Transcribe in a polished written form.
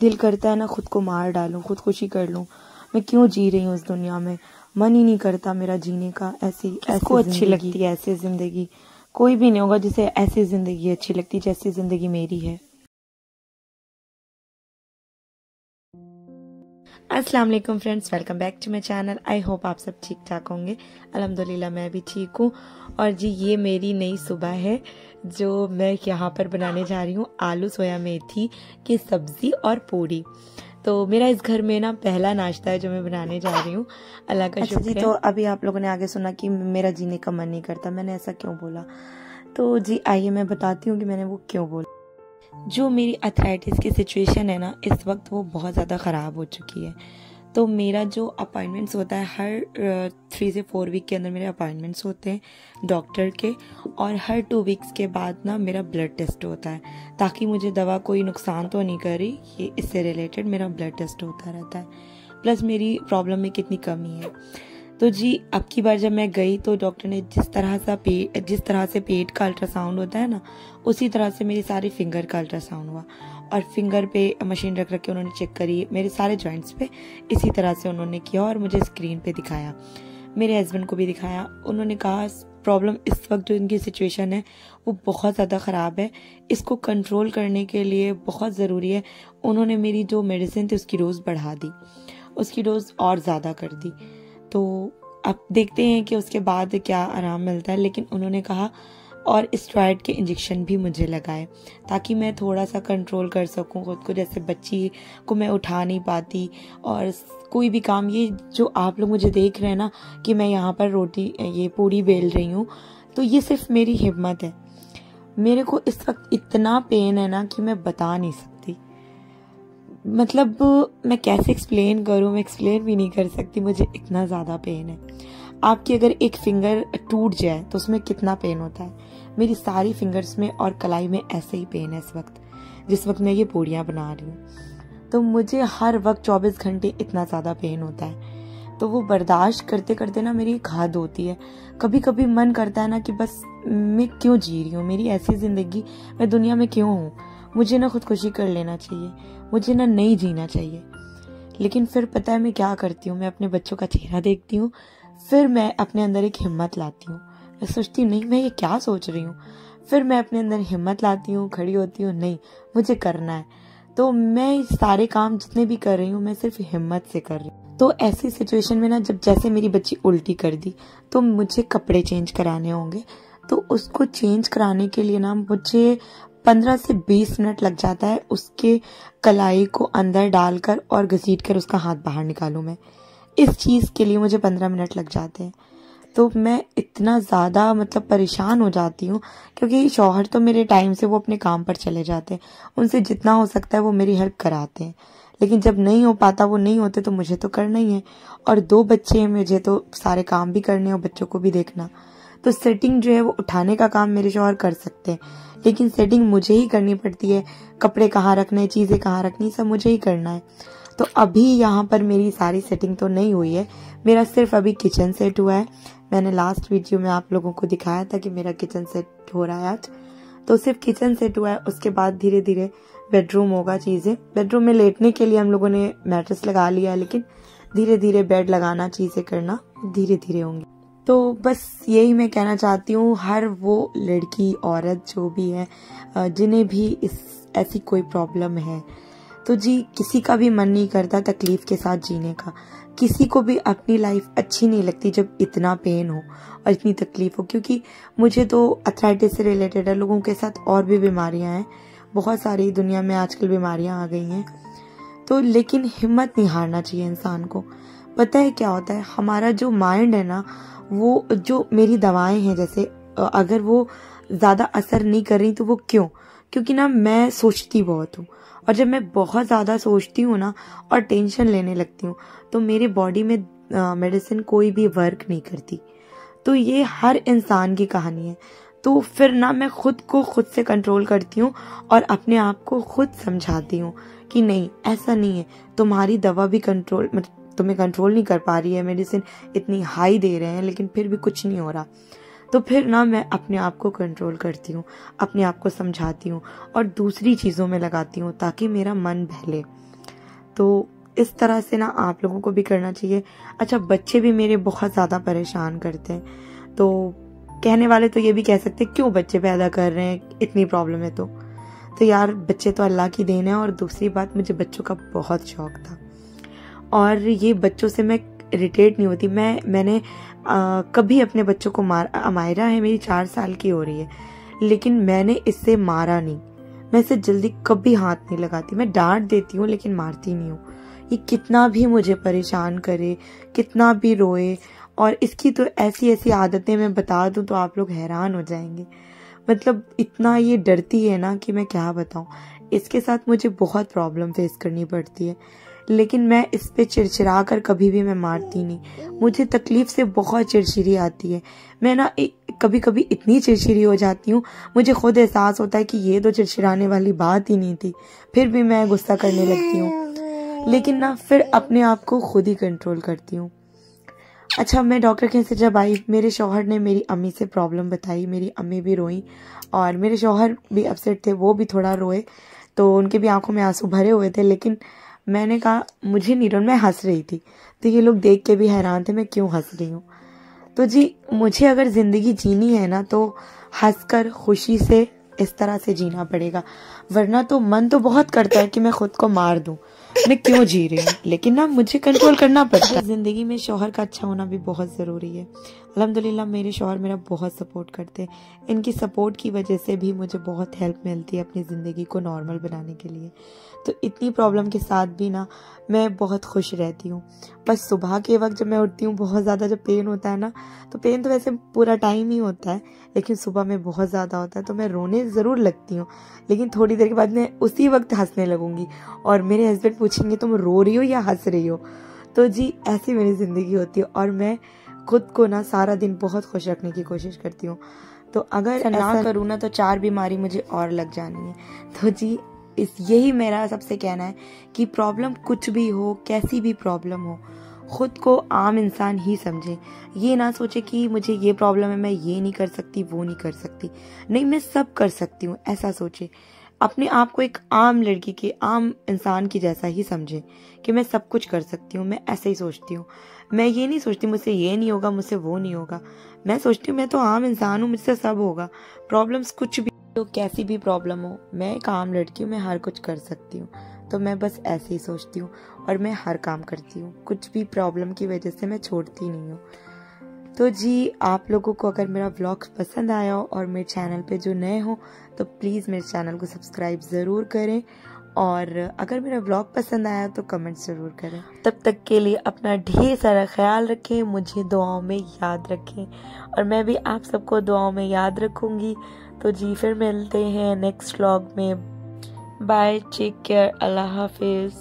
दिल करता है ना खुद को मार डालूं, खुदकुशी कर लूं। मैं क्यों जी रही हूँ इस दुनिया में, मन ही नहीं करता मेरा जीने का। ऐसी अच्छी लगती है ऐसी जिंदगी? कोई भी नहीं होगा जिसे ऐसी जिंदगी अच्छी लगती जैसी जिंदगी मेरी है। अस्सलाम वालेकुम friends, welcome back to my channel. I hope आप सब ठीक ठाक होंगे। अल्हम्दुलिल्लाह मैं भी ठीक हूँ। और जी ये मेरी नई सुबह है जो मैं यहाँ पर बनाने जा रही हूँ आलू सोया मेथी की सब्जी और पूरी। तो मेरा इस घर में ना पहला नाश्ता है जो मैं बनाने जा रही हूँ। अल्लाह का शुक्र है। तो अभी आप लोगों ने आगे सुना कि मेरा जीने का मन नहीं करता, मैंने ऐसा क्यों बोला। तो जी आइए मैं बताती हूँ कि मैंने वो क्यों बोला। जो मेरी अर्थराइटिस की सिचुएशन है ना इस वक्त वो बहुत ज़्यादा ख़राब हो चुकी है। तो मेरा जो अपॉइंटमेंट्स होता है हर 3 से 4 वीक के अंदर मेरे अपॉइंटमेंट्स होते हैं डॉक्टर के। और हर 2 वीक्स के बाद ना मेरा ब्लड टेस्ट होता है, ताकि मुझे दवा कोई नुकसान तो नहीं कर रही, ये इससे रिलेटेड मेरा ब्लड टेस्ट होता रहता है। प्लस मेरी प्रॉब्लम में कितनी कमी है। तो जी अब की बार जब मैं गई तो डॉक्टर ने जिस तरह से पेट का अल्ट्रासाउंड होता है ना उसी तरह से मेरी सारी फिंगर का अल्ट्रासाउंड हुआ। और फिंगर पे मशीन रख के उन्होंने चेक करी मेरे सारे जॉइंट्स पे, इसी तरह से उन्होंने किया और मुझे स्क्रीन पे दिखाया। मेरे हस्बैंड को भी दिखाया। उन्होंने कहा प्रॉब्लम इस वक्त जो इनकी सिचुएशन है वो बहुत ज़्यादा ख़राब है, इसको कंट्रोल करने के लिए बहुत ज़रूरी है। उन्होंने मेरी जो मेडिसिन थी उसकी डोज बढ़ा दी, उसकी डोज और ज़्यादा कर दी। तो अब देखते हैं कि उसके बाद क्या आराम मिलता है। लेकिन उन्होंने कहा और स्टेरॉइड के इंजेक्शन भी मुझे लगाए ताकि मैं थोड़ा सा कंट्रोल कर सकूं खुद को। जैसे बच्ची को मैं उठा नहीं पाती और कोई भी काम, ये जो आप लोग मुझे देख रहे हैं ना कि मैं यहाँ पर ये पूरी बेल रही हूँ, तो ये सिर्फ मेरी हिम्मत है। मेरे को इस वक्त इतना पेन है ना कि मैं बता नहीं सकती। मतलब मैं कैसे एक्सप्लेन करूँ, मैं एक्सप्लेन भी नहीं कर सकती, मुझे इतना ज़्यादा पेन है। आपकी अगर एक फिंगर टूट जाए तो उसमें कितना पेन होता है, मेरी सारी फिंगर्स में और कलाई में ऐसे ही पेन है इस वक्त, जिस वक्त मैं ये पूड़ियाँ बना रही हूँ। तो मुझे हर वक्त 24 घंटे इतना ज़्यादा पेन होता है। तो वो बर्दाश्त करते करते ना मेरी एक हद होती है। कभी कभी मन करता है ना कि बस मैं क्यों जी रही हूँ, मेरी ऐसी ज़िंदगी, मैं दुनिया में क्यों हूँ, मुझे ना खुदकुशी कर लेना चाहिए, मुझे ना नहीं जीना चाहिए। लेकिन फिर पता है मैं क्या करती हूँ, मैं अपने बच्चों का चेहरा देखती हूँ, फिर मैं अपने अंदर एक हिम्मत लाती हूँ। मैं सोचती हूँ नहीं मैं ये क्या सोच रही हूँ, फिर मैं अपने अंदर हिम्मत लाती हूँ, खड़ी होती हूँ, नहीं मुझे करना है। तो मैं सारे काम जितने भी कर रही हूँ मैं सिर्फ हिम्मत से कर रही हूँ। तो ऐसी सिचुएशन में ना जब जैसे मेरी बच्ची उल्टी कर दी तो मुझे कपड़े चेंज कराने होंगे। तो उसको चेंज कराने के लिए ना मुझे 15 से 20 मिनट लग जाता है। उसके कलाई को अंदर डालकर और घसीट कर उसका हाथ बाहर निकालूं मैं, इस चीज़ के लिए मुझे 15 मिनट लग जाते हैं। तो मैं इतना ज़्यादा मतलब परेशान हो जाती हूँ क्योंकि शौहर तो मेरे टाइम से वो अपने काम पर चले जाते हैं, उनसे जितना हो सकता है वो मेरी हेल्प कराते हैं। लेकिन जब नहीं हो पाता, वो नहीं होते, तो मुझे तो करना ही है। और 2 बच्चे हैं, मुझे तो सारे काम भी करने और बच्चों को भी देखना। तो सेटिंग जो है वो उठाने का काम मेरे शौहर कर सकते हैं, लेकिन सेटिंग मुझे ही करनी पड़ती है। कपड़े कहाँ रखने, चीज़ें कहाँ रखनी, सब मुझे ही करना है। तो अभी यहाँ पर मेरी सारी सेटिंग तो नहीं हुई है, मेरा सिर्फ अभी किचन सेट हुआ है। मैंने लास्ट वीडियो में आप लोगों को दिखाया था कि मेरा किचन सेट हो रहा है आज, तो सिर्फ किचन सेट हुआ है। उसके बाद धीरे धीरे बेडरूम होगा। चीज़ें बेडरूम में लेटने के लिए हम लोगों ने मैट्रेस लगा लिया है, लेकिन धीरे धीरे बेड लगाना, चीज़ें करना धीरे धीरे होंगी। तो बस यही मैं कहना चाहती हूँ, हर वो लड़की औरत जो भी है जिन्हें भी ऐसी कोई प्रॉब्लम है, तो जी किसी का भी मन नहीं करता तकलीफ के साथ जीने का। किसी को भी अपनी लाइफ अच्छी नहीं लगती जब इतना पेन हो और इतनी तकलीफ हो। क्योंकि मुझे तो अर्थराइटिस से रिलेटेड है, लोगों के साथ और भी बीमारियां हैं, बहुत सारी दुनिया में आजकल बीमारियां आ गई हैं। तो लेकिन हिम्मत नहीं हारना चाहिए इंसान को। पता है क्या होता है, हमारा जो माइंड है ना, वो जो मेरी दवाएं हैं जैसे अगर वो ज़्यादा असर नहीं कर रही तो वो क्योंकि ना मैं सोचती बहुत हूँ, और जब मैं बहुत ज़्यादा सोचती हूँ ना और टेंशन लेने लगती हूँ तो मेरे बॉडी में मेडिसिन कोई भी वर्क नहीं करती। तो ये हर इंसान की कहानी है। तो फिर ना मैं खुद को खुद से कंट्रोल करती हूँ और अपने आप को खुद समझाती हूँ कि नहीं ऐसा नहीं है, तुम्हारी दवा भी कंट्रोल, मतलब तुम्हें कंट्रोल नहीं कर पा रही है, मेडिसिन इतनी हाई दे रहे हैं लेकिन फिर भी कुछ नहीं हो रहा। तो फिर ना मैं अपने आप को कंट्रोल करती हूँ, अपने आप को समझाती हूँ और दूसरी चीज़ों में लगाती हूँ ताकि मेरा मन बहले। तो इस तरह से ना आप लोगों को भी करना चाहिए। अच्छा, बच्चे भी मेरे बहुत ज़्यादा परेशान करते हैं, तो कहने वाले तो ये भी कह सकते हैं क्यों बच्चे पैदा कर रहे हैं, इतनी प्रॉब्लम है तो यार बच्चे तो अल्लाह की देन है। और दूसरी बात, मुझे बच्चों का बहुत शौक था और ये बच्चों से मैं इरिटेट नहीं होती। मैंने कभी अपने बच्चों को अमायरा है मेरी 4 साल की हो रही है, लेकिन मैंने इससे मारा नहीं। मैं इसे जल्दी कभी हाथ नहीं लगाती, मैं डांट देती हूँ लेकिन मारती नहीं हूँ। ये कितना भी मुझे परेशान करे, कितना भी रोए, और इसकी तो ऐसी ऐसी आदतें मैं बता दूं तो आप लोग हैरान हो जाएंगे। मतलब इतना ये डरती है ना कि मैं क्या बताऊं। इसके साथ मुझे बहुत प्रॉब्लम फेस करनी पड़ती है, लेकिन मैं इस पे चिड़चिड़ा कर कभी भी मैं मारती नहीं। मुझे तकलीफ से बहुत चिड़चिड़ी आती है। मैं ना कभी कभी इतनी चिड़चिड़ी हो जाती हूँ, मुझे खुद एहसास होता है कि ये तो चिड़चिड़ाने वाली बात ही नहीं थी, फिर भी मैं गुस्सा करने लगती हूँ, लेकिन ना फिर अपने आप को खुद ही कंट्रोल करती हूँ। अच्छा, मैं डॉक्टर के से जब आई, मेरे शौहर ने मेरी अम्मी से प्रॉब्लम बताई, मेरी अम्मी भी रोई और मेरे शौहर भी अपसेट थे, वो भी थोड़ा रोए, तो उनके भी आंखों में आंसू भरे हुए थे। लेकिन मैंने कहा मुझे नहीं रोना, मैं हंस रही थी, तो ये लोग देख के भी हैरान थे मैं क्यों हंस रही हूँ। तो जी, मुझे अगर जिंदगी जीनी है ना तो हंसकर खुशी से इस तरह से जीना पड़ेगा, वरना तो मन तो बहुत करता है कि मैं खुद को मार दूं, मैं क्यों जी रही हूँ, लेकिन ना मुझे कंट्रोल करना पड़ता है। जिंदगी में शौहर का अच्छा होना भी बहुत ज़रूरी है। अल्हम्दुलिल्लाह मेरे शौहर मेरा बहुत सपोर्ट करते हैं। इनकी सपोर्ट की वजह से भी मुझे बहुत हेल्प मिलती है अपनी ज़िंदगी को नॉर्मल बनाने के लिए। तो इतनी प्रॉब्लम के साथ भी ना मैं बहुत खुश रहती हूँ। बस सुबह के वक्त जब मैं उठती हूँ, बहुत ज़्यादा जब पेन होता है ना, तो पेन तो वैसे पूरा टाइम ही होता है, लेकिन सुबह में बहुत ज़्यादा होता है, तो मैं रोने ज़रूर लगती हूँ, लेकिन थोड़ी देर के बाद मैं उसी वक्त हंसने लगूंगी और मेरे हस्बैंड पूछेंगे तुम रो रही हो या हंस रही हो। तो जी, ऐसी मेरी ज़िंदगी होती है और मैं खुद को ना सारा दिन बहुत खुश रखने की कोशिश करती हूँ। तो अगर ना करूँ ना तो 4 बीमारी मुझे और लग जानी है। तो जी, यही मेरा सबसे कहना है कि प्रॉब्लम कुछ भी हो, कैसी भी प्रॉब्लम हो, खुद को आम इंसान ही समझे। ये ना सोचे कि मुझे ये प्रॉब्लम है, मैं ये नहीं कर सकती, वो नहीं कर सकती। नहीं, मैं सब कर सकती हूँ, ऐसा सोचे। अपने आप को एक आम लड़की के, आम इंसान की जैसा ही समझे कि मैं सब कुछ कर सकती हूँ। मैं ऐसे ही सोचती हूँ। मैं ये नहीं सोचती मुझसे ये नहीं होगा, मुझसे वो नहीं होगा। मैं सोचती हूँ मैं तो आम इंसान हूँ, मुझसे सब होगा। प्रॉब्लम्स कुछ भी तो कैसी भी प्रॉब्लम हो, मैं एक आम लड़की हूँ, मैं हर कुछ कर सकती हूँ। तो मैं बस ऐसे ही सोचती हूँ और मैं हर काम करती हूँ। कुछ भी प्रॉब्लम की वजह से मैं छोड़ती नहीं हूँ। तो जी, आप लोगों को अगर मेरा व्लॉग पसंद आया हो और मेरे चैनल पे जो नए हो तो प्लीज़ मेरे चैनल को सब्सक्राइब ज़रूर करें, और अगर मेरा व्लॉग पसंद आया तो कमेंट ज़रूर करें। तब तक के लिए अपना ढेर सारा ख्याल रखें, मुझे दुआओं में याद रखें और मैं भी आप सबको दुआओं में याद रखूँगी। तो जी, फिर मिलते हैं नेक्स्ट व्लॉग में। बाय, टेक केयर, अल्लाह हाफिज़।